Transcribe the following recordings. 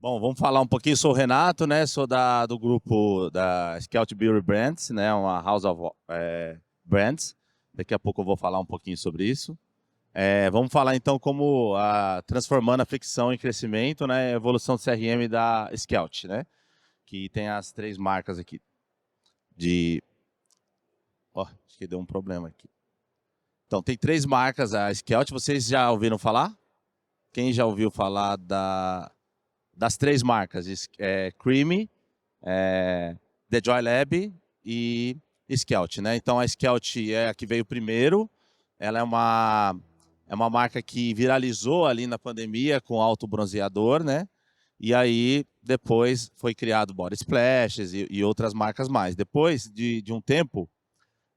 Bom, vamos falar um pouquinho. Sou o Renato, né? Sou do grupo da Scout Beauty Brands, né? Uma House of Brands. Daqui a pouco eu vou falar um pouquinho sobre isso. Vamos falar então como transformando a fricção em crescimento, né? Evolução do CRM da Scout, né? Que tem as três marcas aqui. Acho que deu um problema aqui. Então, tem três marcas a Scout. Vocês já ouviram falar? Quem já ouviu falar das três marcas? Creamy, The Joy Lab e Scout, né? Então a Scout é a que veio primeiro. Ela é uma marca que viralizou ali na pandemia com autobronzeador, né? E aí depois foi criado Body Splashes e outras marcas mais. Depois de um tempo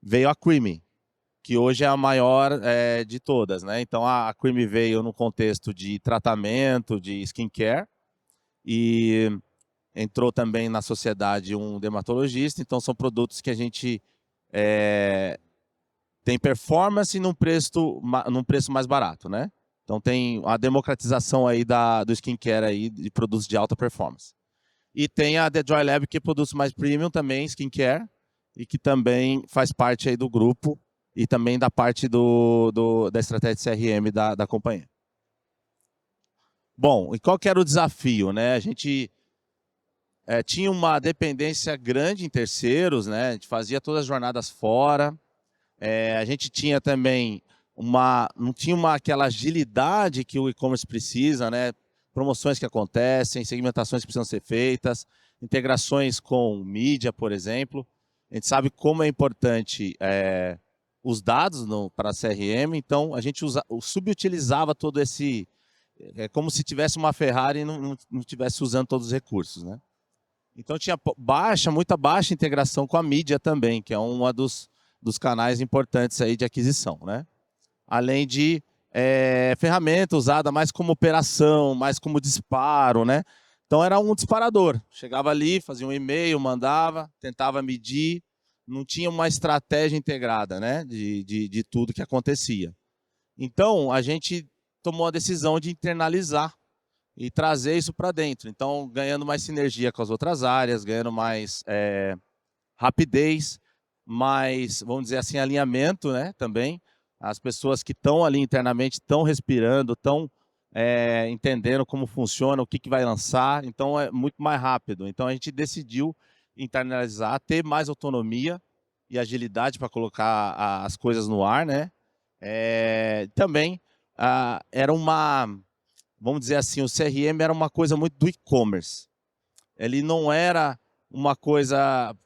veio a Creamy, que hoje é a maior de todas, né? Então a Creamy veio no contexto de tratamento, de skincare, e entrou também na sociedade um dermatologista. Então são produtos que a gente tem performance num preço mais barato, né? Então tem a democratização aí do skincare aí, de produtos de alta performance. E tem a The Joy Lab, que é produtos mais premium também, skincare, e que também faz parte aí do grupo e também da parte da estratégia de CRM da companhia. Bom, e qual que era o desafio, né? A gente tinha uma dependência grande em terceiros, né? A gente fazia todas as jornadas fora. A gente tinha também não tinha aquela agilidade que o e-commerce precisa, né? Promoções que acontecem, segmentações que precisam ser feitas, integrações com mídia, por exemplo. A gente sabe como é importante os dados para a CRM, então a gente subutilizava todo esse... como se tivesse uma Ferrari e não tivesse usando todos os recursos, né? Então tinha muita baixa integração com a mídia também, que é uma dos canais importantes aí de aquisição, né? Além de ferramenta usada mais como operação, mais como disparo, né? Então era um disparador. Chegava ali, fazia um e-mail, mandava, tentava medir, não tinha uma estratégia integrada, né? De tudo que acontecia. Então a gente tomou a decisão de internalizar e trazer isso para dentro. Então, ganhando mais sinergia com as outras áreas, ganhando mais rapidez, mais, vamos dizer assim, alinhamento, né, também. As pessoas que estão ali internamente estão respirando, estão entendendo como funciona, o que vai lançar, então é muito mais rápido. Então, a gente decidiu internalizar, ter mais autonomia e agilidade para colocar as coisas no ar, né? Também era vamos dizer assim, o CRM era uma coisa muito do e-commerce. Ele não era uma coisa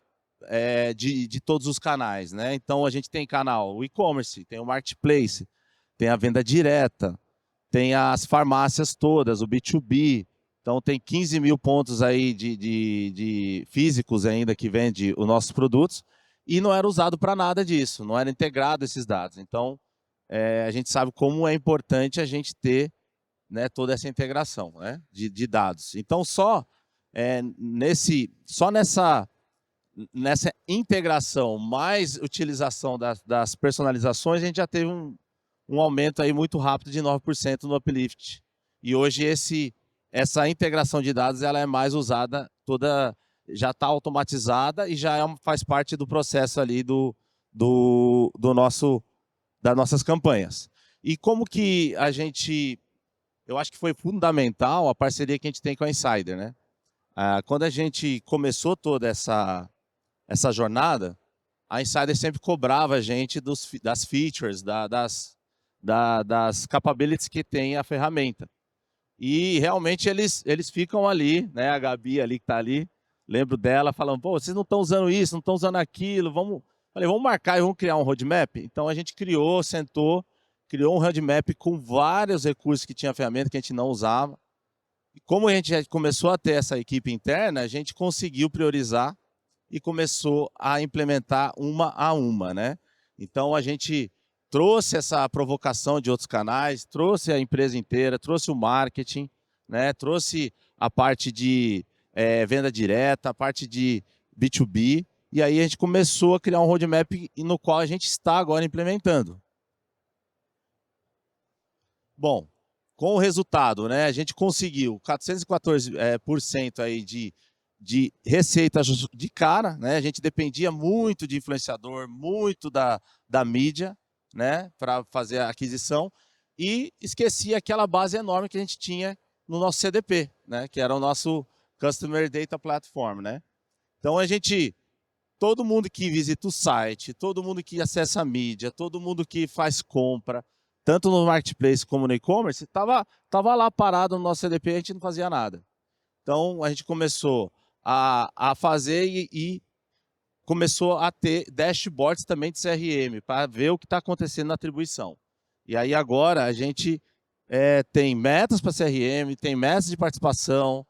de todos os canais, né? Então a gente tem canal, o e-commerce, tem o marketplace, tem a venda direta, tem as farmácias todas, o B2B. Então tem 15 mil pontos aí de físicos ainda que vende os nossos produtos e não era usado para nada disso, não era integrado esses dados. Então a gente sabe como é importante a gente ter, né, toda essa integração, né, de dados. Então, só nessa integração mais utilização das personalizações, a gente já teve um aumento aí muito rápido de 9% no uplift. E hoje essa integração de dados ela é mais usada, já está automatizada e já faz parte do processo ali das nossas campanhas. E como que eu acho que foi fundamental a parceria que a gente tem com a Insider, né? Quando a gente começou toda essa jornada, a Insider sempre cobrava a gente das features, das capabilities que tem a ferramenta. E realmente eles ficam ali, né? A Gabi ali que está ali, lembro dela falando, pô, vocês não estão usando isso, não estão usando aquilo, falei, vamos marcar e vamos criar um roadmap? Então a gente sentou, criou um roadmap com vários recursos que tinha a ferramenta que a gente não usava. E como a gente já começou a ter essa equipe interna, a gente conseguiu priorizar e começou a implementar uma a uma, né? Então a gente trouxe essa provocação de outros canais, trouxe a empresa inteira, trouxe o marketing, né? Trouxe a parte de venda direta, a parte de B2B, e aí a gente começou a criar um roadmap no qual a gente está agora implementando. Bom, com o resultado, né? A gente conseguiu 414% aí de receita de cara, né? A gente dependia muito de influenciador, muito da mídia, né? Para fazer a aquisição e esquecia aquela base enorme que a gente tinha no nosso CDP, né? Que era o nosso Customer Data Platform, né? Então todo mundo que visita o site, todo mundo que acessa a mídia, todo mundo que faz compra, tanto no marketplace como no e-commerce, tava lá parado no nosso CDP e a gente não fazia nada. Então a gente começou a fazer e começou a ter dashboards também de CRM para ver o que está acontecendo na atribuição. E aí agora a gente tem metas para CRM, tem metas de participação,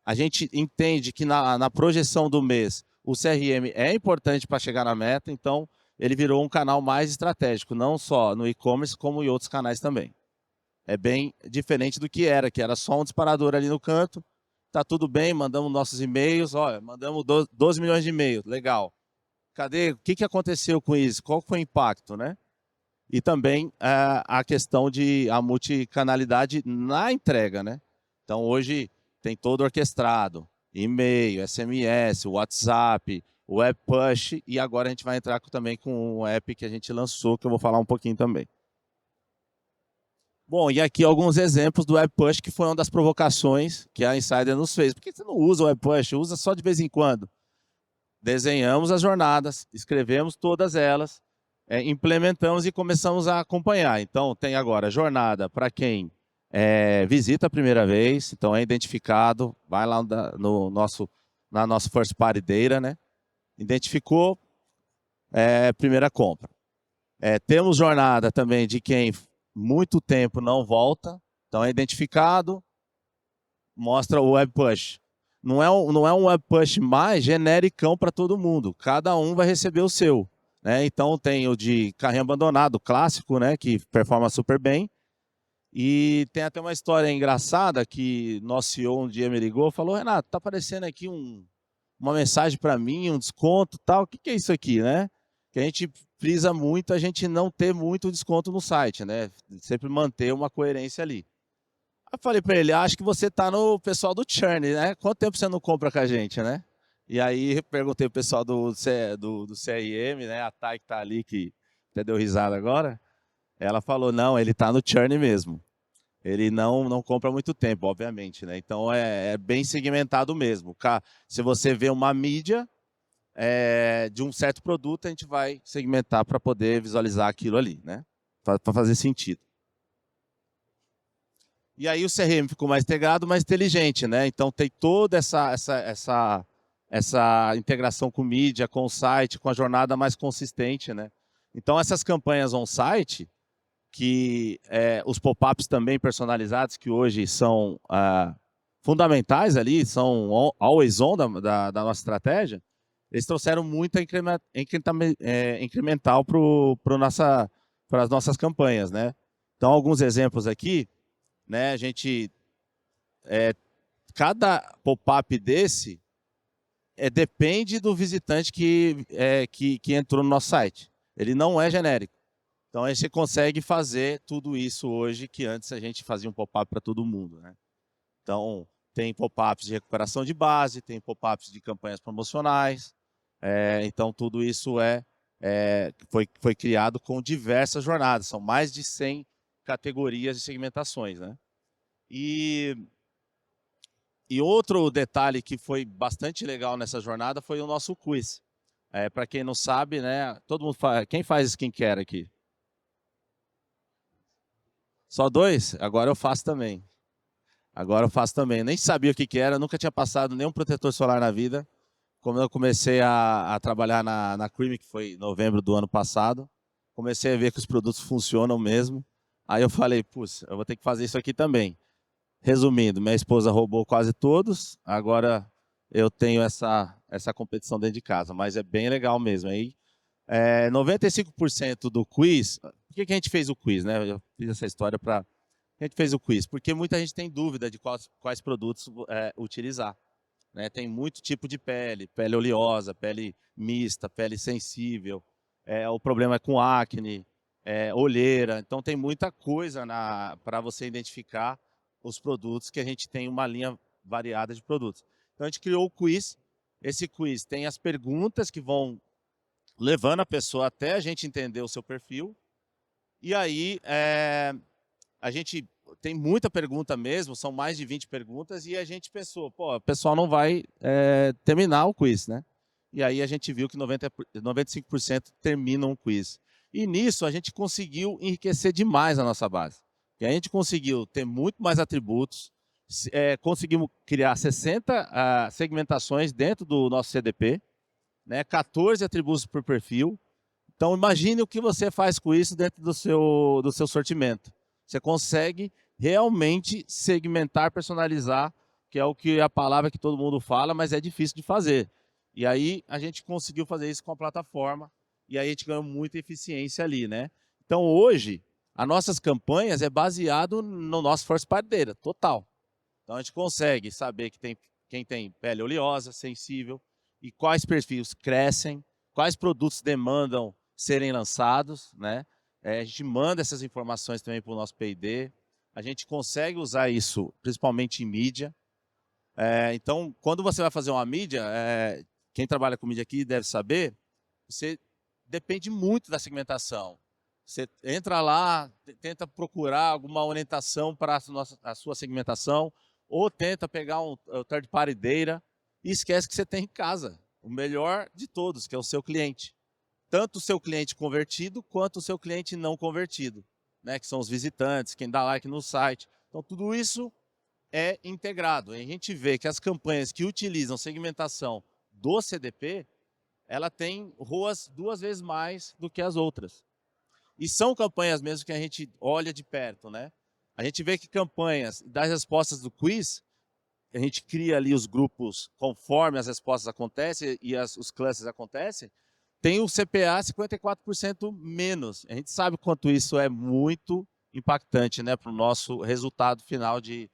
a gente entende que na projeção do mês o CRM é importante para chegar na meta, então ele virou um canal mais estratégico, não só no e-commerce, como em outros canais também. É bem diferente do que era só um disparador ali no canto, tá tudo bem, mandamos nossos e-mails, olha, mandamos 12 milhões de e-mails, legal. Cadê? O que aconteceu com isso? Qual foi o impacto, né? E também a questão de a multicanalidade na entrega, né? Então hoje tem todo orquestrado, e-mail, SMS, WhatsApp, Web Push, e agora a gente vai entrar também com um app que a gente lançou, que eu vou falar um pouquinho também. Bom, e aqui alguns exemplos do Web Push, que foi uma das provocações que a Insider nos fez. Por que você não usa o Web Push? Usa só de vez em quando. Desenhamos as jornadas, escrevemos todas elas, implementamos e começamos a acompanhar. Então, tem agora jornada para quem visita a primeira vez, então é identificado, vai lá na nossa First Party Data, né? Identificou, primeira compra. Temos jornada também de quem muito tempo não volta, então é identificado, mostra o Web Push. Não é um Web Push mais genericão para todo mundo, cada um vai receber o seu. Né? Então tem o de carrinho abandonado, clássico, né? Que performa super bem. E tem até uma história engraçada que nosso CEO um dia me ligou e falou: Renato, tá aparecendo aqui uma mensagem para mim, um desconto tal, o que é isso aqui, né? Que a gente frisa muito a gente não ter muito desconto no site, né? Sempre manter uma coerência ali. Aí eu falei para ele, acho que você tá no pessoal do churn, né? Quanto tempo você não compra com a gente, né? E aí perguntei pro pessoal do CRM, né? A Thay que tá ali, que até deu risada agora. Ela falou, não, ele tá no churn mesmo. Ele não compra há muito tempo, obviamente, né? Então é bem segmentado mesmo. Se você vê uma mídia de um certo produto, a gente vai segmentar para poder visualizar aquilo ali, né? Para fazer sentido. E aí o CRM ficou mais integrado, mais inteligente, né? Então tem toda essa integração com mídia, com o site, com a jornada mais consistente, né? Então essas campanhas on-site, que os pop-ups também personalizados, que hoje são fundamentais ali, são always on da nossa estratégia, eles trouxeram muita incremental para as nossas campanhas, né? Então alguns exemplos aqui, né? A gente cada pop-up desse depende do visitante que entrou no nosso site. Ele não é genérico. Então a gente consegue fazer tudo isso hoje que antes a gente fazia um pop-up para todo mundo, né? Então tem pop-ups de recuperação de base, tem pop-ups de campanhas promocionais. Então tudo isso foi criado com diversas jornadas. São mais de 100 categorias e segmentações, né? E outro detalhe que foi bastante legal nessa jornada foi o nosso quiz. Para quem não sabe, né? Todo mundo quem faz skincare aqui? Só 2? Agora eu faço também. Agora eu faço também. Nem sabia o que era, nunca tinha passado nenhum protetor solar na vida. Como eu comecei a trabalhar na Creamy, que foi em novembro do ano passado, comecei a ver que os produtos funcionam mesmo. Aí eu falei, putz, eu vou ter que fazer isso aqui também. Resumindo, minha esposa roubou quase todos, agora eu tenho essa competição dentro de casa, mas é bem legal mesmo. Aí, 95% do quiz, por que a gente fez o quiz, né? Eu fiz essa história para... A gente fez o quiz, porque muita gente tem dúvida de quais produtos utilizar. Né? Tem muito tipo de pele oleosa, pele mista, pele sensível, o problema é com acne, olheira. Então, tem muita coisa para você identificar os produtos, que a gente tem uma linha variada de produtos. Então, a gente criou o quiz. Esse quiz tem as perguntas que vão levando a pessoa até a gente entender o seu perfil. E aí, a gente tem muita pergunta mesmo, são mais de 20 perguntas, e a gente pensou, pô, o pessoal não vai terminar o quiz, né? E aí a gente viu que 95% terminam o quiz. E nisso a gente conseguiu enriquecer demais a nossa base. E a gente conseguiu ter muito mais atributos, conseguimos criar 60 segmentações dentro do nosso CDP, né? 14 atributos por perfil. Então imagine o que você faz com isso dentro do seu sortimento. Você consegue realmente segmentar, personalizar, que é o que a palavra que todo mundo fala, mas é difícil de fazer. E aí a gente conseguiu fazer isso com a plataforma, e aí a gente ganhou muita eficiência ali, né? Então hoje, as nossas campanhas é baseado no nosso first party data, total. Então a gente consegue saber quem tem pele oleosa, sensível, e quais perfis crescem, quais produtos demandam serem lançados, né? A gente manda essas informações também para o nosso P&D. A gente consegue usar isso principalmente em mídia. Então, quando você vai fazer uma mídia, quem trabalha com mídia aqui deve saber, você depende muito da segmentação. Você entra lá, tenta procurar alguma orientação para a sua segmentação, ou tenta pegar um third party data e esquece que você tem em casa o melhor de todos, que é o seu cliente. Tanto o seu cliente convertido, quanto o seu cliente não convertido, né? Que são os visitantes, quem dá like no site. Então, tudo isso é integrado. E a gente vê que as campanhas que utilizam segmentação do CDP, ela tem ROAS 2 vezes mais do que as outras. E são campanhas mesmo que a gente olha de perto, né? A gente vê que campanhas das respostas do quiz, a gente cria ali os grupos conforme as respostas acontecem e os clusters acontecem, tem o CPA 54% menos. A gente sabe quanto isso é muito impactante, né, para o nosso resultado final de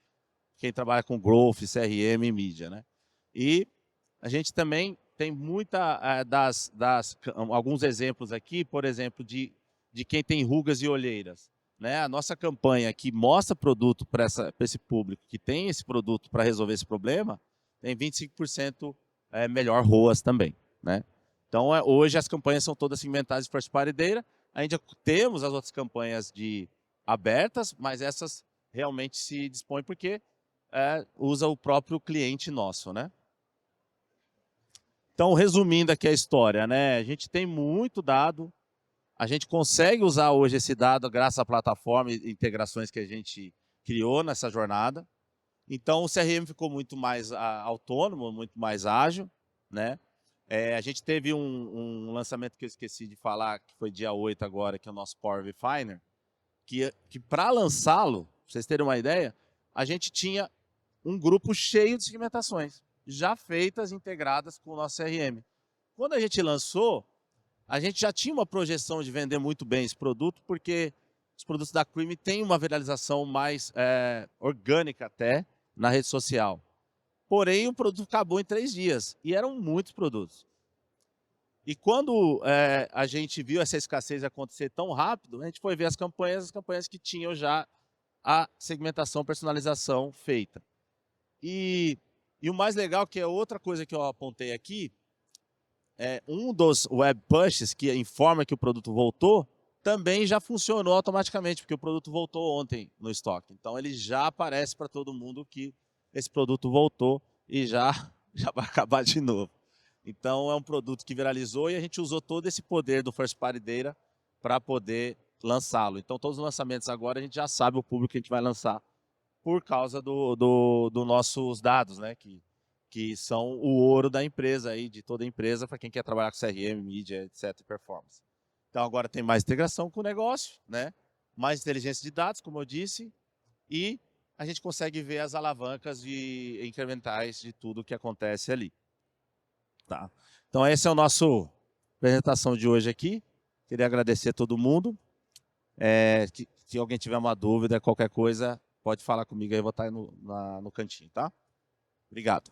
quem trabalha com growth, CRM e mídia, né? E a gente também tem muita alguns exemplos aqui, por exemplo, de quem tem rugas e olheiras, né? A nossa campanha que mostra produto para esse público que tem esse produto para resolver esse problema, tem 25% melhor ROAS também, né? Então, hoje as campanhas são todas segmentadas de first party data. A gente temos as outras campanhas abertas, mas essas realmente se dispõem porque usa o próprio cliente nosso, né? Então, resumindo aqui a história, né? A gente tem muito dado, a gente consegue usar hoje esse dado graças à plataforma e integrações que a gente criou nessa jornada. Então, o CRM ficou muito mais autônomo, muito mais ágil, né? A gente teve um lançamento que eu esqueci de falar, que foi dia 8 agora, que é o nosso Power Refiner, que para lançá-lo, para vocês terem uma ideia, a gente tinha um grupo cheio de segmentações, já feitas, integradas com o nosso CRM. Quando a gente lançou, a gente já tinha uma projeção de vender muito bem esse produto, porque os produtos da Creamy têm uma viralização mais orgânica até na rede social. Porém, o produto acabou em 3 dias, e eram muitos produtos. E quando a gente viu essa escassez acontecer tão rápido, a gente foi ver as campanhas que tinham já a segmentação, personalização feita. E o mais legal, que é outra coisa que eu apontei aqui, um dos web pushes que informa que o produto voltou, também já funcionou automaticamente, porque o produto voltou ontem no estoque. Então, ele já aparece para todo mundo que esse produto voltou e já vai acabar de novo. Então, é um produto que viralizou e a gente usou todo esse poder do First Party Data para poder lançá-lo. Então, todos os lançamentos agora a gente já sabe o público que a gente vai lançar por causa dos nossos dados, né? Que são o ouro da empresa, aí, de toda a empresa, para quem quer trabalhar com CRM, mídia, etc. e performance. Então, agora tem mais integração com o negócio, né? Mais inteligência de dados, como eu disse, e a gente consegue ver as alavancas incrementais de tudo que acontece ali. Tá? Então, essa é a nossa apresentação de hoje aqui. Queria agradecer a todo mundo. Se alguém tiver uma dúvida, qualquer coisa, pode falar comigo aí, eu vou estar no cantinho, tá? Obrigado.